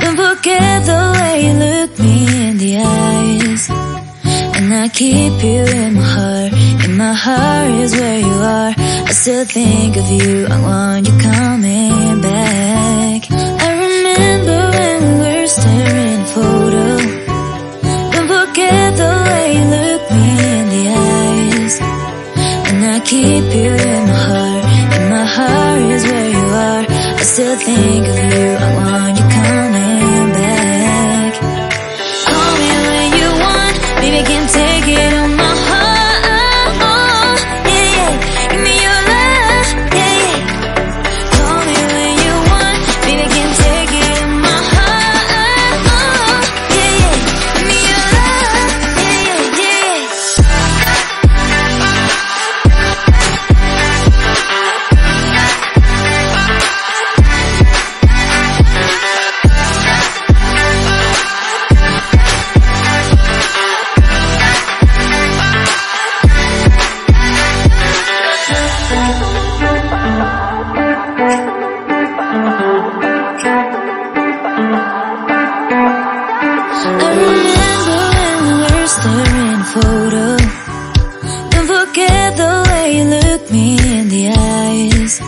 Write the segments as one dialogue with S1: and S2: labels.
S1: Don't forget the way you look me in the eyes. And I keep you in my heart. In my heart is where you are. I still think of you, I want you coming back. I remember when we were staring at a photo. Don't forget the way you look me in the eyes. And I keep you in my heart. In my heart is where you are. I still think of you, I want you coming back. Call me when you want, baby, I can take it on my heart. Yeah, yeah, give me your love, yeah, yeah. Call me when you want, baby, I can take it on my heart. Yeah, yeah, give me your love, yeah, yeah, yeah. I remember when we were staring at a photo. Don't forget the way you look me in the eyes.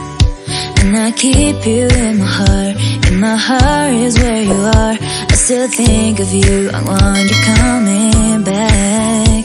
S1: And I keep you in my heart. In my heart is where you are. I still think of you, I want you coming back.